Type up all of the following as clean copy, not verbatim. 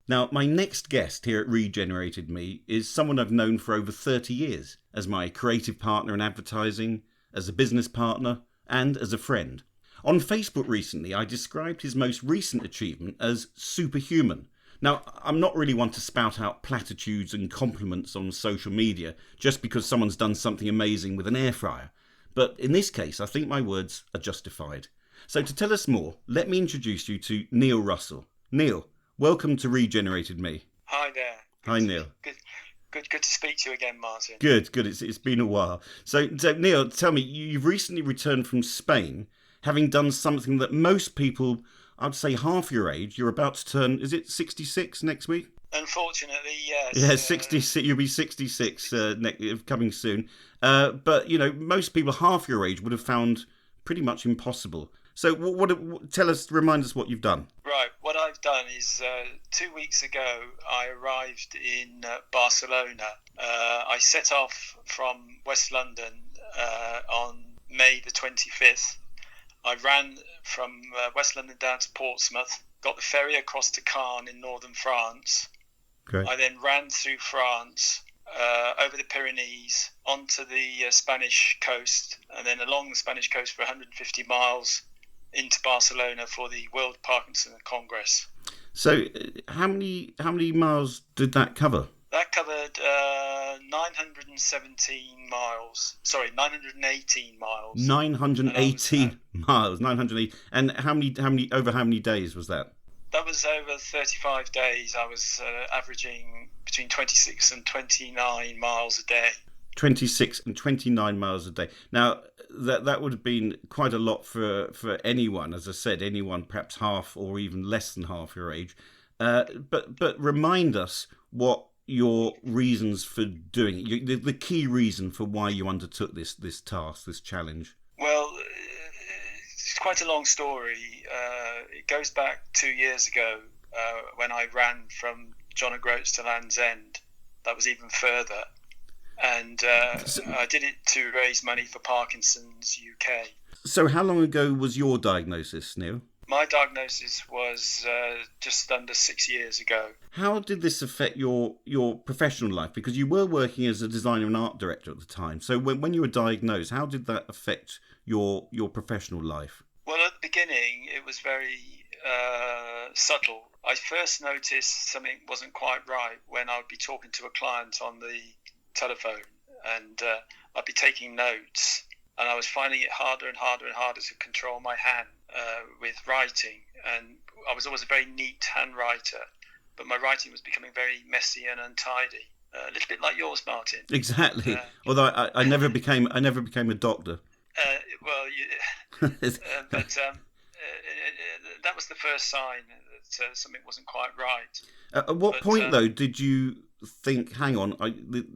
Now, my next guest here at Regenerated Me is someone I've known for over 30 years as my creative partner in advertising, as a business partner, and as a friend. On Facebook recently, I described his most recent achievement as superhuman. Now, I'm not really one to spout out platitudes and compliments on social media just because someone's done something amazing with an air fryer. But in this case, I think my words are justified. So to tell us more, let me introduce you to Neil Russell. Neil, welcome to Regenerated Me. Hi there. Hi, Neil. Good to speak to you again, Martin. Good. It's been a while. So Neil, tell me, you've recently returned from Spain, having done something that most people, I'd say half your age, you're about to turn, is it 66 next week? Unfortunately, yes. Yeah, 66. You'll be 66 coming soon. But most people half your age would have found pretty much impossible. So, remind us what you've done. Right. What I've done is 2 weeks ago I arrived in Barcelona. I set off from West London on May the 25th. I ran from West London down to Portsmouth, got the ferry across to Caen in northern France. Okay. I then ran through France, over the Pyrenees, onto the Spanish coast, and then along the Spanish coast for 150 miles into Barcelona for the World Parkinson Congress. So, how many miles did that cover? That covered 917 miles. Sorry, 918 miles. 918 miles. 980. And how many days was that? That was over 35 days. I was averaging between 26 and 29 miles a day. 26 and 29 miles a day. Now, that would have been quite a lot for anyone, as I said, anyone perhaps half or even less than half your age. But remind us what your reasons for doing it, the key reason for why you undertook this task, this challenge. Well, it's quite a long story. It goes back 2 years ago when I ran from John O'Groats to Land's End. That was even further. And I did it to raise money for Parkinson's UK. So how long ago was your diagnosis, Neil? My diagnosis was just under 6 years ago. How did this affect your professional life? Because you were working as a designer and art director at the time. So when you were diagnosed, how did that affect your professional life? Well, at the beginning, it was very subtle. I first noticed something wasn't quite right when I would be talking to a client on the telephone, and I'd be taking notes, and I was finding it harder and harder and harder to control my hand with writing. And I was always a very neat handwriter, but my writing was becoming very messy and untidy. A little bit like yours, Martin. Exactly. Although I never became a doctor. But that was the first sign that something wasn't quite right. At what point, though, did you think, hang on,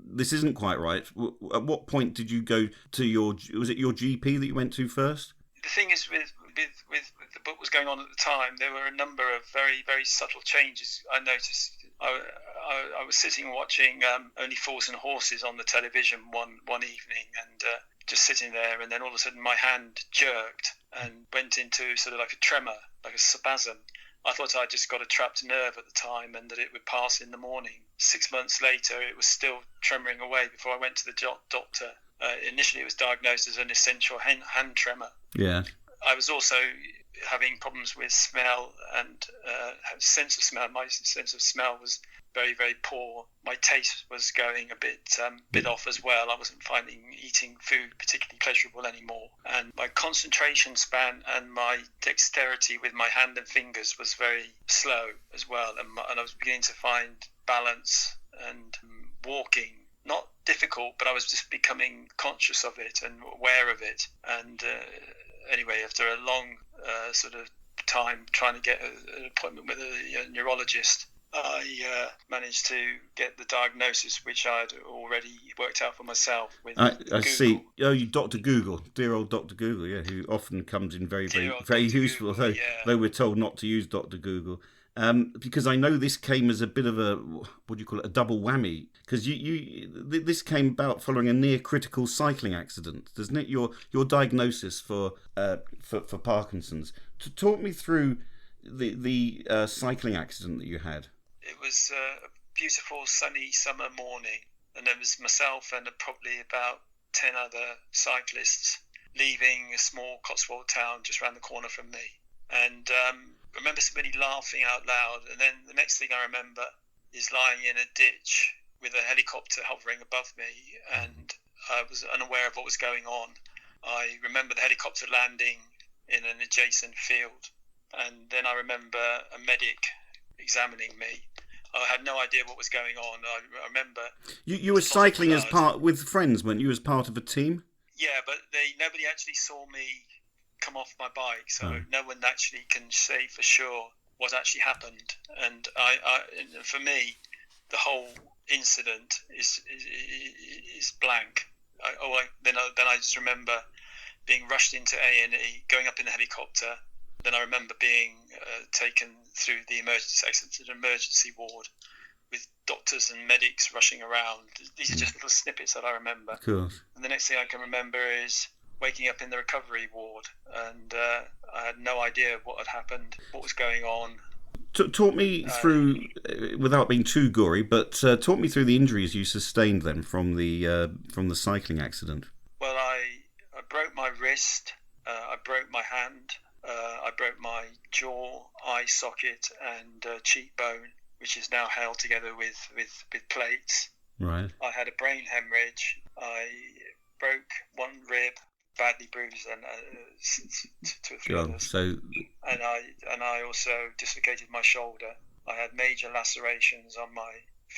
this isn't quite right? At what point did you go to was it your GP that you went to first? The thing is, with the book was going on at the time, there were a number of very, very subtle changes I noticed. I was sitting watching Only Fools and Horses on the television one evening, and just sitting there, and then all of a sudden my hand jerked and went into sort of like a tremor, like a spasm. I thought I'd just got a trapped nerve at the time and that it would pass in the morning. 6 months later, it was still tremoring away before I went to the doctor. Initially, it was diagnosed as an essential hand tremor. Yeah. I was also having problems with smell and sense of smell. My sense of smell was very, very poor. My taste was going a bit off as well. I wasn't finding eating food particularly pleasurable anymore. And my concentration span and my dexterity with my hand and fingers was very slow as well. And I was beginning to find balance and walking not difficult, but I was just becoming conscious of it and aware of it. And anyway, after a long sort of time trying to get an appointment with a neurologist, I managed to get the diagnosis, which I'd already worked out for myself with Google. I see. Oh, you Dr. Google, dear old Dr. Google, yeah, who often comes in very, very, very useful, Google, though we're told not to use Dr. Google. Because I know this came as a bit of a, what do you call it, a double whammy. Because this came about following a near critical cycling accident, doesn't it? Your diagnosis for Parkinson's. To talk me through the cycling accident that you had. it was a beautiful sunny summer morning, and there was myself and probably about 10 other cyclists leaving a small Cotswold town just around the corner from me. And I remember somebody laughing out loud, and then the next thing I remember is lying in a ditch with a helicopter hovering above me, and I was unaware of what was going on. I remember the helicopter landing in an adjacent field, and then I remember a medic examining me. I had no idea what was going on. I remember you were cycling as part with friends, weren't you? As part of a team? Yeah, but nobody actually saw me come off my bike, so no one actually can say for sure what actually happened. And for me, the whole incident is blank. Then I just remember being rushed into A&E, going up in the helicopter. Then I remember being taken through the emergency section to the emergency ward with doctors and medics rushing around. These are just little snippets that I remember. Of course. And the next thing I can remember is waking up in the recovery ward, and I had no idea what had happened, what was going on. Talk me through, without being too gory, but talk me through the injuries you sustained then from the cycling accident. Well, I broke my wrist, I broke my hand, I broke my jaw, eye socket, and cheekbone, which is now held together with plates. Right. I had a brain hemorrhage. I broke one rib, badly bruised, and 2 or 3 others. And I also dislocated my shoulder. I had major lacerations on my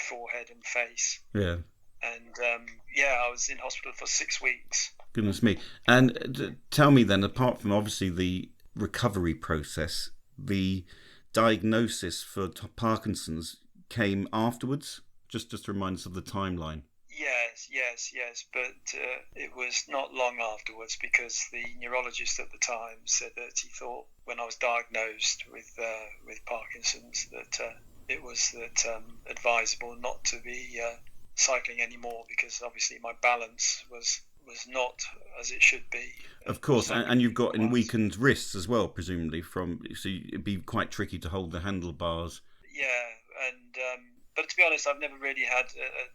forehead and face. Yeah. And I was in hospital for 6 weeks. Goodness me. And tell me then, apart from obviously the recovery process, the diagnosis for Parkinson's came afterwards? Just to remind us of the timeline. Yes, but it was not long afterwards, because the neurologist at the time said that he thought when I was diagnosed with Parkinson's that it was advisable not to be cycling anymore, because obviously my balance was not as it should be. Of course, and you've got weakened wrists as well, presumably, so it'd be quite tricky to hold the handlebars. Yeah, and but to be honest, I've never really had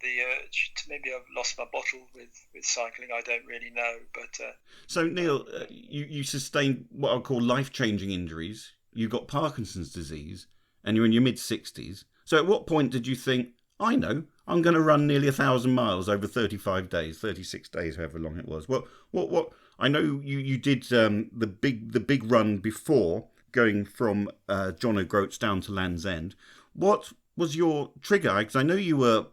the urge to. Maybe I've lost my bottle with cycling. I don't really know. But so Neil, you sustained what I'll call life-changing injuries. You got Parkinson's disease, and you're in your mid-60s. So at what point did you think, I know, I'm going to run nearly 1,000 miles over 35 days, 36 days, however long it was? What? I know you did the big run before, going from John O'Groats down to Land's End. What was your trigger? Because I know you were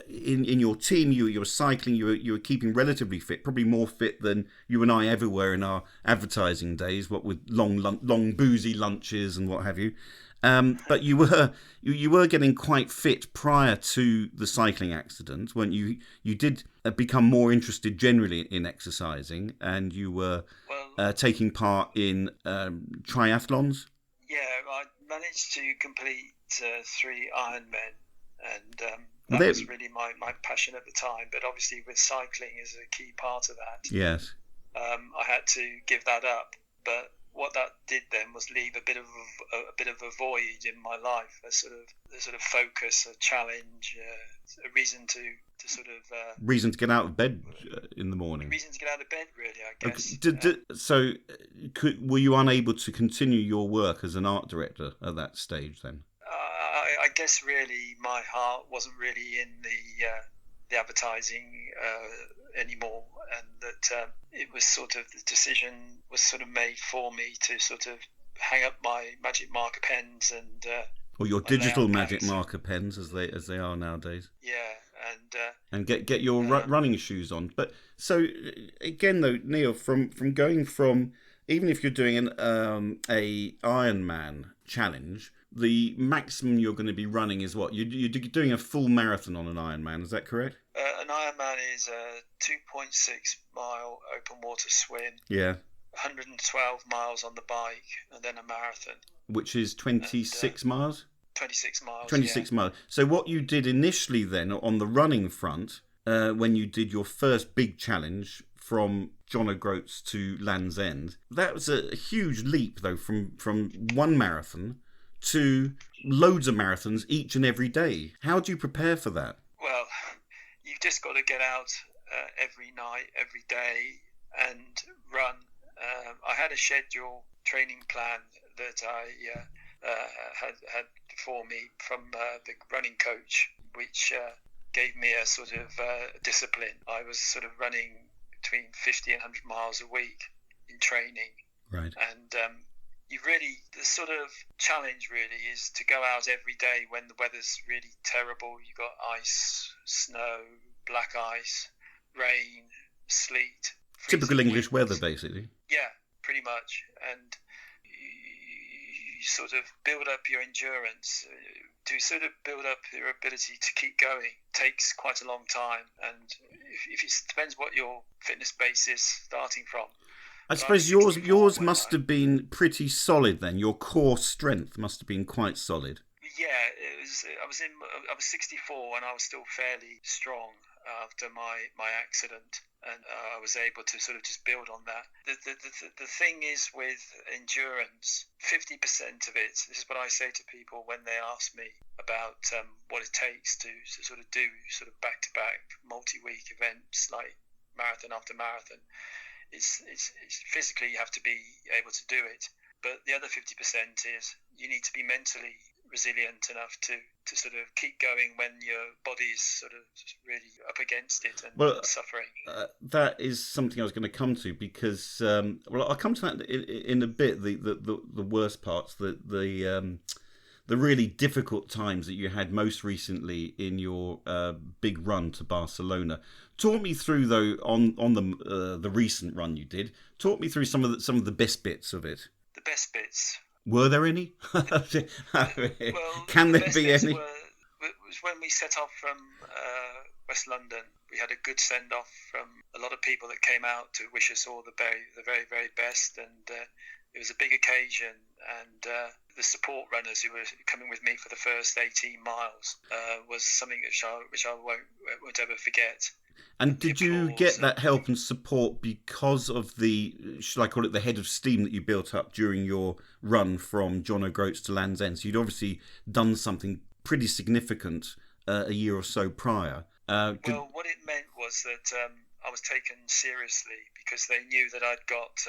in your team. You were cycling. You were keeping relatively fit, probably more fit than you and I ever were in our advertising days. What with long boozy lunches and what have you. But you were getting quite fit prior to the cycling accident, when you did become more interested generally in exercising, and you were taking part in triathlons. Yeah, I managed to complete 3 Ironmen, and that was really my passion at the time. But obviously, with cycling is a key part of that. Yes. I had to give that up, but what that did then was leave a bit of a void in my life, a sort of focus, a challenge, a reason to sort of reason to get out of bed in the morning. Reason to get out of bed, really, I guess. So, were you unable to continue your work as an art director at that stage then? I guess really my heart wasn't really in the advertising anymore, and that it was sort of, the decision was sort of made for me to sort of hang up my magic marker pens and or your digital magic marker pens as they are nowadays. Yeah, and get your running shoes on. But so again though, Neil, from going from, even if you're doing a Ironman challenge, the maximum you're going to be running is what? You're doing a full marathon on an Ironman, is that correct? An Ironman is a 2.6 mile open water swim. Yeah. 112 miles on the bike, and then a marathon. Which is 26 miles? 26 miles. 26 miles. So what you did initially then on the running front, when you did your first big challenge from John O'Groats to Land's End, that was a huge leap though, from one marathon to loads of marathons each and every day. How do you prepare for that? Well, you've just got to get out every night, every day, and run. I had a schedule training plan that I had for me from the running coach, which gave me a sort of discipline. I was sort of running between 50 and 100 miles a week in training. Right. And the sort of challenge really is to go out every day when the weather's really terrible. You've got ice, snow, black ice, rain, sleet. Typical English winds. weather, basically. Yeah, pretty much. And you sort of build up your endurance. To sort of build up your ability to keep going takes quite a long time. And if it depends what your fitness base is starting from. I suppose yours must have been pretty solid then. Your core strength must have been quite solid. Yeah, it was. I was 64 and I was still fairly strong after my accident, and I was able to sort of just build on that. The thing is with endurance, 50% of it. This is what I say to people when they ask me about what it takes to sort of do sort of back-to-back multi-week events like marathon after marathon. It's physically you have to be able to do it, but the other 50% is you need to be mentally resilient enough to sort of keep going when your body's sort of really up against it and suffering. That is something I was going to come to because I'll come to that in a bit. The worst parts, the really difficult times that you had most recently in your big run to Barcelona. Talk me through though on the recent run you did. Talk me through some of the best bits of it. The best bits. Were there any? Can there be any? It was when we set off from West London. We had a good send off from a lot of people that came out to wish us all the very, very best, and it was a big occasion. And the support runners who were coming with me for the first 18 miles was something which I won't ever forget. And did you get that help and support because of the, shall I call it, the head of steam that you built up during your run from John O'Groats to Land's End? So you'd obviously done something pretty significant a year or so prior. Well, what it meant was that I was taken seriously because they knew that I'd got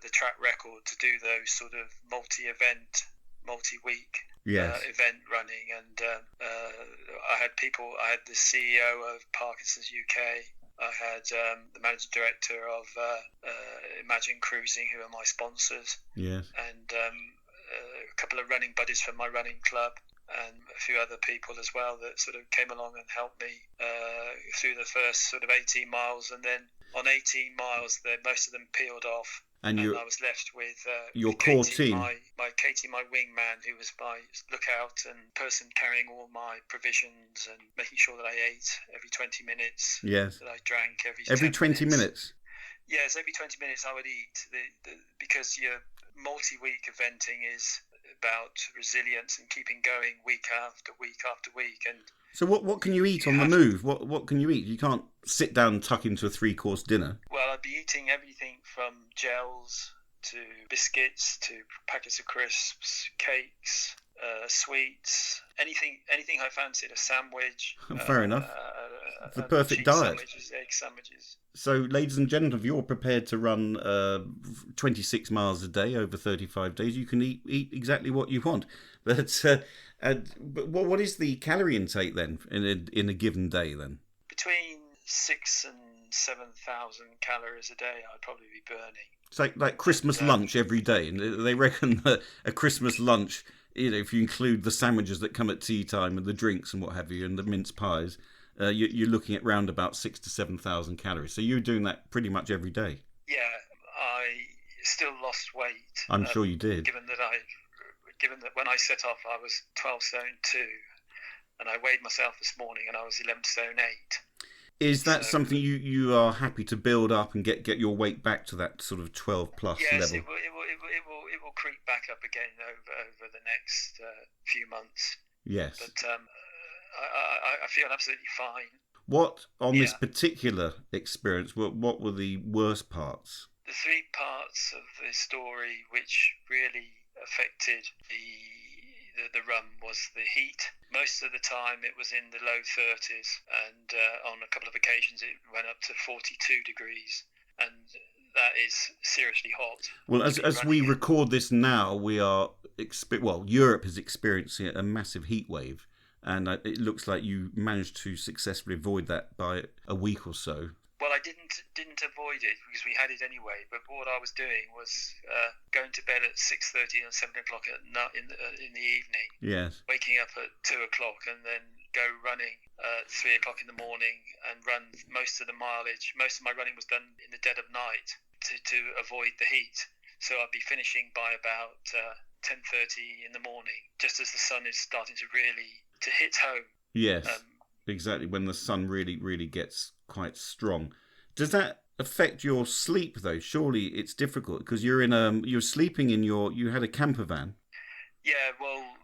the track record to do those sort of multi-week event running, and I had the CEO of Parkinson's UK, I had the managing director of Imagine Cruising, who are my sponsors, and a couple of running buddies from my running club, and a few other people as well that sort of came along and helped me through the first sort of 18 miles, and then on 18 miles most of them peeled off. And I was left with your with core Katie, team. My wingman, who was my lookout and person carrying all my provisions and making sure that I ate every 20 minutes. Yes. That I drank every 20 minutes. Yes, every 20 minutes I would eat. Because your multi-week eventing is about resilience and keeping going week after week after week. And so what can you eat on the move? What can you eat? You can't sit down and tuck into a 3-course dinner. Well, I'd be eating everything from gels to biscuits to packets of crisps, cakes, sweets, anything I fancied, a sandwich. Fair enough. The perfect diet. Egg sandwiches. So, ladies and gentlemen, if you're prepared to run 26 miles a day over 35 days, you can eat exactly what you want. But what is the calorie intake then in a given day then? Between 6,000 and 7,000 calories a day I'd probably be burning. It's like Christmas lunch every day. And they reckon that a Christmas lunch, if you include the sandwiches that come at tea time and the drinks and what have you and the mince pies, you're looking at round about 6,000 to 7,000 calories. So you're doing that pretty much every day. Yeah, I still lost weight. I'm sure you did. Given that when I set off I was 12 stone 2, and I weighed myself this morning and I was 11 stone 8. Is that something you are happy to build up and get your weight back to that sort of 12 plus level? Yes, it will creep back up again over the next few months. Yes. But I feel absolutely fine. What on this particular experience? What were the worst parts? The 3 parts of the story which really affected the run was the heat. Most of the time it was in the low 30s, and on a couple of occasions it went up to 42 degrees, and that is seriously hot. Well, as we record this now, we are Europe is experiencing a massive heat wave, and it looks like you managed to successfully avoid that by a week or so. Well, I didn't avoid it because we had it anyway. But what I was doing was going to bed at 6:30 and 7 o'clock in the evening. Yes. Waking up at 2 o'clock and then go running at 3 o'clock in the morning and run most of the mileage. Most of my running was done in the dead of night to avoid the heat. So I'd be finishing by about 10:30 in the morning, just as the sun is starting to hit home. Yes. Exactly, when the sun really, really gets quite strong. Does that affect your sleep, though? Surely it's difficult because you're sleeping you had a camper van. Yeah, well,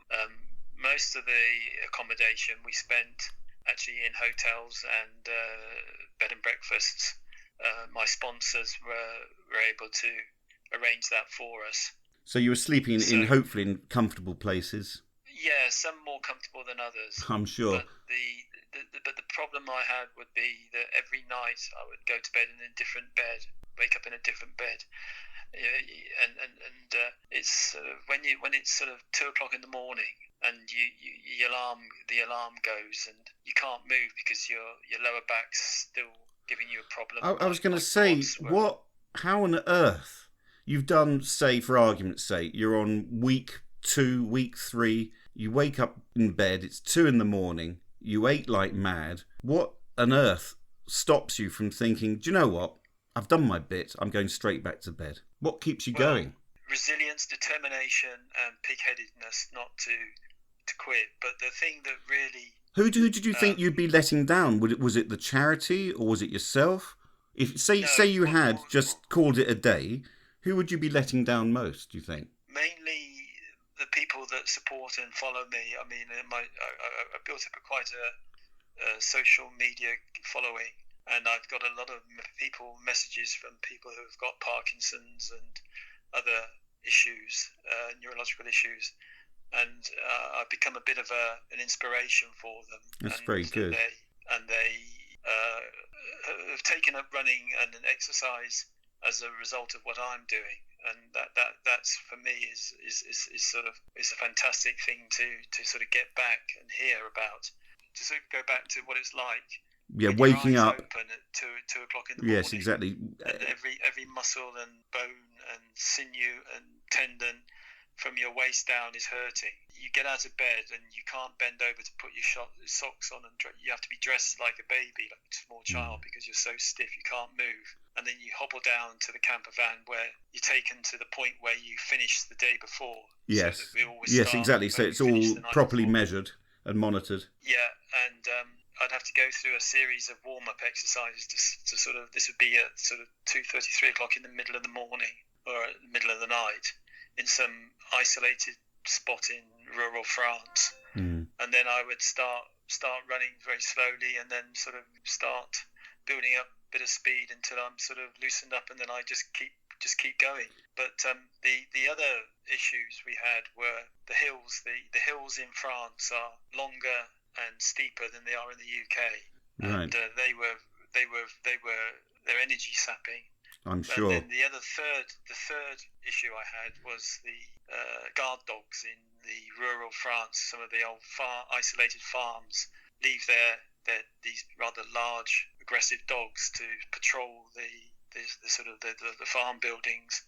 most of the accommodation we spent actually in hotels and bed and breakfasts. My sponsors were able to arrange that for us. So you were sleeping in hopefully in comfortable places. Yeah, some more comfortable than others. I'm sure. But the problem I had would be that every night I would go to bed in a different bed, wake up in a different bed, and it's when it's sort of 2 o'clock in the morning and the alarm goes and you can't move because your lower back's still giving you a problem. I was going to say, how on earth you've done? Say, for argument's sake, you're on week 2, week 3. You wake up in bed, it's 2 in the morning, you ate like mad. What on earth stops you from thinking, do you know what? I've done my bit, I'm going straight back to bed. What keeps you going? Resilience, determination, and pig-headedness not to quit. But the thing that really... Who did you think you'd be letting down? Was it the charity or was it yourself? Say you had just called it a day, who would you be letting down most, do you think? Mainly the people that support and follow me. I mean, I built up quite a social media following, and I've got a lot of messages from people who have got Parkinson's and other issues, neurological issues, and I've become a bit of an inspiration for them. That's very good. They have taken up running and an exercise as a result of what I'm doing. And that's for me is a fantastic thing to sort of get back and hear about, to sort of go back to what it's like. Yeah, waking up open at 2 o'clock in the morning. Yes, exactly. And every muscle and bone and sinew and tendon from your waist down is hurting. You get out of bed and you can't bend over to put your socks on, and you have to be dressed like a baby, like a small child, because you're so stiff you can't move. And then you hobble down to the camper van where you're taken to the point where you finished the day before. Yes, so that we always yes, exactly. So it's all properly measured and monitored. Yeah, and I'd have to go through a series of warm-up exercises to sort of, this would be at sort of 2:30, 3 o'clock in the middle of the morning or the middle of the night in some isolated spot in rural France. And then I would start running very slowly and then sort of start building up a bit of speed until I'm sort of loosened up, and then I just keep going. But the other issues we had were the hills. The hills in France are longer and steeper than they are in the UK, right. And they're energy sapping. I'm sure. And then the third issue I had was the guard dogs in the rural France. Some of the old isolated farms leave these rather large aggressive dogs to patrol the farm buildings,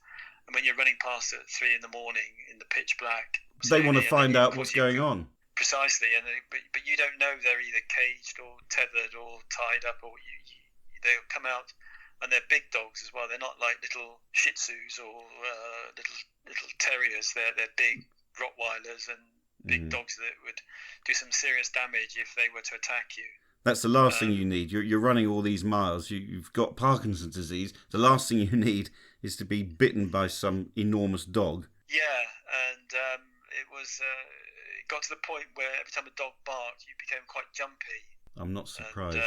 and when you're running past at 3 in the morning in the pitch black, they want to find out what's going on. Precisely, but you don't know they're either caged or tethered or tied up, or they'll come out, and they're big dogs as well. They're not like little Shih Tzus or little terriers. They're big Rottweilers and big dogs that would do some serious damage if they were to attack you. That's the last thing you need. You're running all these miles. You've got Parkinson's disease. The last thing you need is to be bitten by some enormous dog. Yeah, and it got to the point where every time a dog barked, you became quite jumpy. I'm not surprised.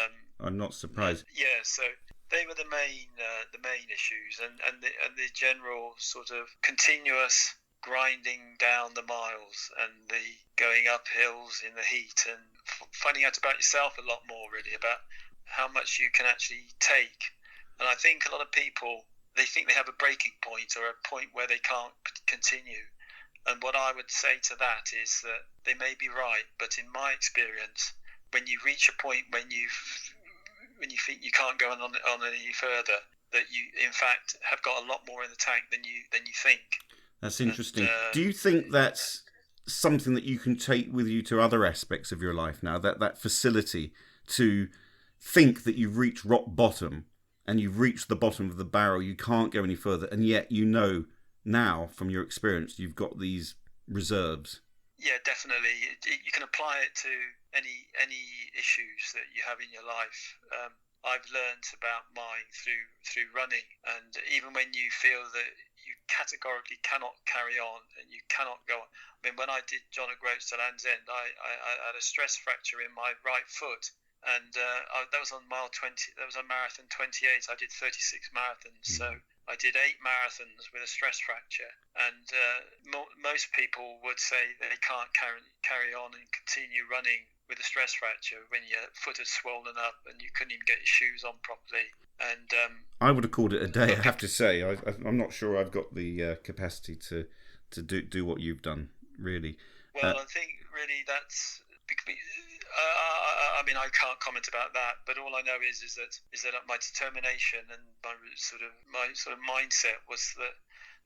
I'm not surprised. Yeah, so they were the main issues, and the general sort of continuous grinding down the miles, and going up hills in the heat, and finding out about yourself a lot more, really, about how much you can actually take. And I think a lot of people, they think they have a breaking point or a point where they can't continue. And what I would say to that is that they may be right, but in my experience, when you reach a point when you think you can't go on any further, that you in fact have got a lot more in the tank than you think. That's interesting. Do you think that's something that you can take with you to other aspects of your life now? That facility to think that you've reached rock bottom and you've reached the bottom of the barrel, you can't go any further, and yet you know now from your experience you've got these reserves. Yeah, definitely. You can apply it to any issues that you have in your life. I've learned about mine through running, and even when you feel that you categorically cannot carry on and you cannot go on. I mean, when I did John O'Groats to Land's End, I had a stress fracture in my right foot, and that was on mile 20. That was on marathon 28. I did 36 marathons, so I did 8 marathons with a stress fracture, and most people would say that they can't carry on and continue running with a stress fracture when your foot is swollen up and you couldn't even get your shoes on properly. And I would have called it a day, I have to say. I'm not sure I've got the capacity to do what you've done, really. Well, I think really that's. I mean, I can't comment about that, but all I know is that my determination and my sort of mindset was that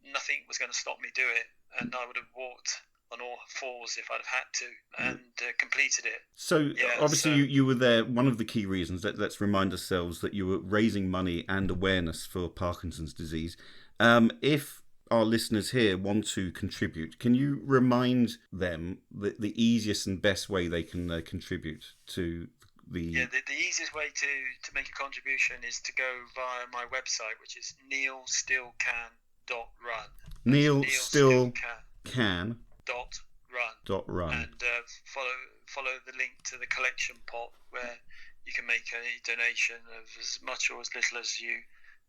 nothing was going to stop me do it, and I would have walked on all fours if I'd have had to, and completed it. So obviously you were there. One of the key reasons, let's remind ourselves, that you were raising money and awareness for Parkinson's disease. If our listeners here want to contribute, can you remind them the easiest and best way they can contribute to the... Yeah, the easiest way to make a contribution is to go via my website, which is neilstillcan.run. neilstillcan.run. And follow the link to the collection pot, where you can make a donation of as much or as little as you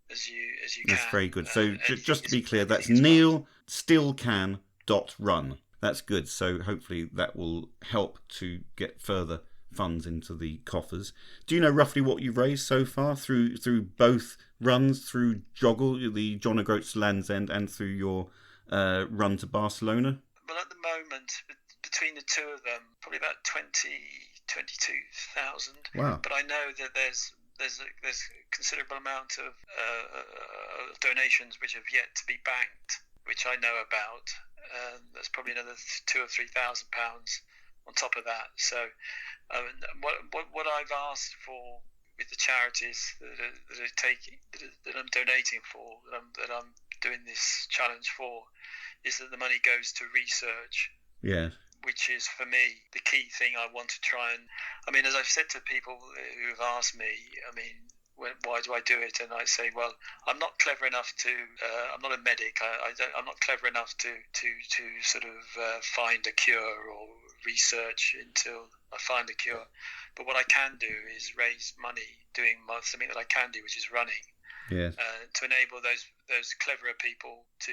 can. That's very good. So just to be clear, that's neilstillcan.run. That's good. So hopefully that will help to get further funds into the coffers. Do you know roughly what you've raised so far through both runs, through Joggle, the John O'Groats Land's End, and through your run to Barcelona? Well, at the moment, between the two of them, probably about 22,000. Wow. But I know that there's a considerable amount of donations which have yet to be banked, which I know about. There's probably another £2,000 or £3,000 on top of that. So, what I've asked for with the charities that I'm donating for, that I'm doing this challenge for, is that the money goes to research. Yeah. Which is, for me, the key thing I want to try and... I mean, as I've said to people who have asked me, I mean, why do I do it? And I say, well, I'm not clever enough to... I'm not a medic. I'm not clever enough to sort of find a cure or research until I find a cure. But what I can do is raise money doing something that I can do, which is running. Yes. To enable those cleverer people to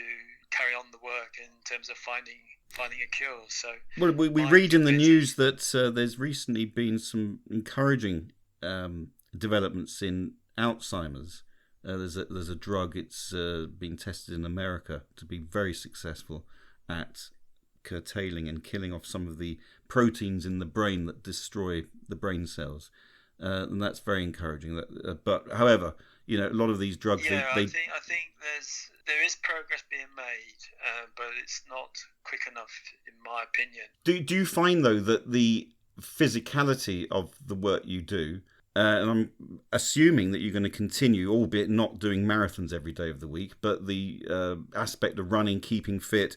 carry on the work in terms of finding a cure. So, well, we read in the news that there's recently been some encouraging developments in Alzheimer's. There's a drug. It's been tested in America to be very successful at curtailing and killing off some of the proteins in the brain that destroy the brain cells, and that's very encouraging. But however, you know, a lot of these drugs. Yeah, I think there is progress being made, but it's not quick enough, in my opinion. Do you find though that the physicality of the work you do, and I'm assuming that you're going to continue, albeit not doing marathons every day of the week, but the aspect of running, keeping fit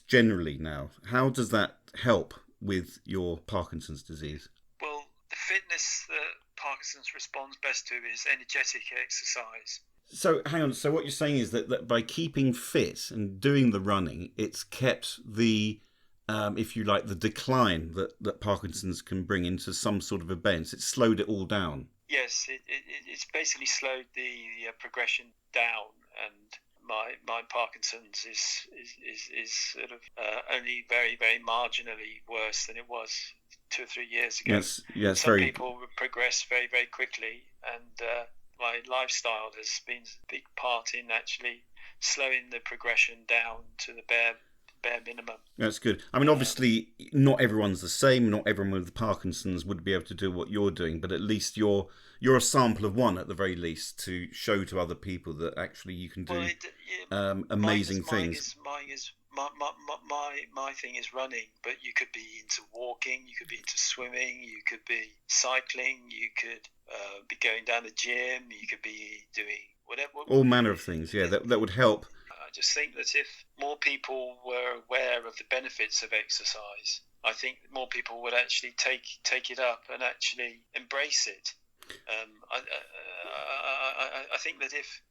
generally now, how does that help with your Parkinson's disease? Well, the fitness that Parkinson's responds best to is energetic exercise. So hang on. So what you're saying is that by keeping fit and doing the running, it's kept the, if you like, the decline that Parkinson's can bring into some sort of events. It's slowed it all down. Yes, it's basically slowed the progression down. And my Parkinson's is sort of only very, very marginally worse than it was 2 or 3 years ago. Yes, Some people progress very, very quickly, and my lifestyle has been a big part in actually slowing the progression down to the bare minimum. That's good. I mean, obviously, not everyone's the same. Not everyone with Parkinson's would be able to do what you're doing, but at least you're a sample of one at the very least to show to other people that actually you can do amazing things. My thing is running, but you could be into walking, you could be into swimming, you could be cycling, you could be going down the gym, you could be doing whatever. All manner of things, yeah, that would help. I just think that if more people were aware of the benefits of exercise, I think more people would actually take it up and actually embrace it. I think that if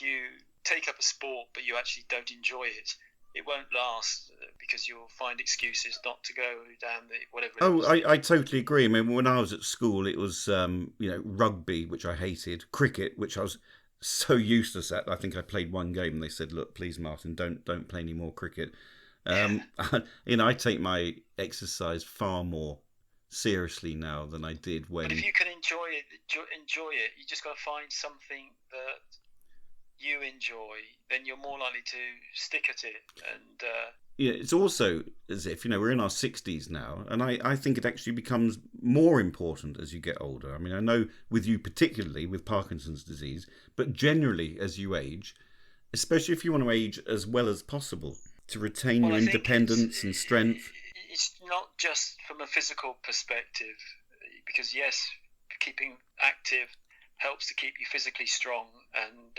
you take up a sport but you actually don't enjoy it, it won't last, because you'll find excuses not to go down the whatever. I totally agree. I mean, when I was at school, it was rugby, which I hated, cricket, which I was so useless at. I think I played one game and they said, "Look, please, Martin, don't play any more cricket." I take my exercise far more seriously now than I did when. But if you can enjoy it, you just got to find something that you enjoy, then you're more likely to stick at it. And it's also as if we're in our 60s now, and I think it actually becomes more important as you get older. I mean, I know with you particularly with Parkinson's disease, but generally as you age, especially if you want to age as well as possible, to retain your independence and strength. It's not just from a physical perspective, because yes, keeping active helps to keep you physically strong and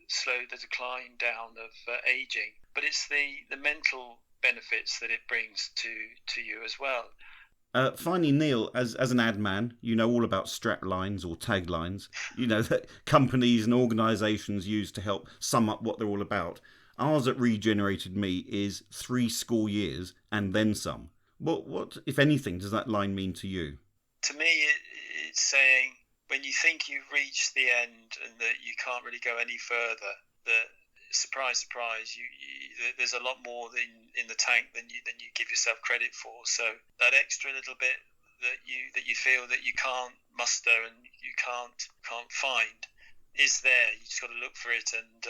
slow the decline down of aging. But it's the mental benefits that it brings to you as well. Finally, Neil, as an ad man, you know all about strap lines or taglines, that companies and organisations use to help sum up what they're all about. Ours at Regenerated Me is 70 years and then some. What, if anything, does that line mean to you? To me, it's saying when you think you've reached the end and that you can't really go any further, that surprise, there's a lot more in the tank than you give yourself credit for. So that extra little bit that you feel that you can't muster and you can't find is there. You just got to look for it and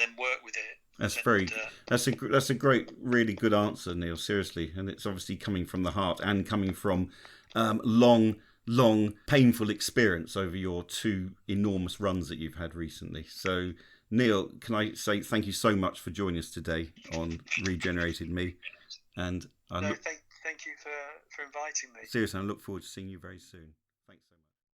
then work with it. That's a great, really good answer, Neil. Seriously, and it's obviously coming from the heart and coming from long, painful experience over your 2 enormous runs that you've had recently. So, Neil, can I say thank you so much for joining us today on Regenerated Me, and thank you for inviting me. Seriously, I look forward to seeing you very soon.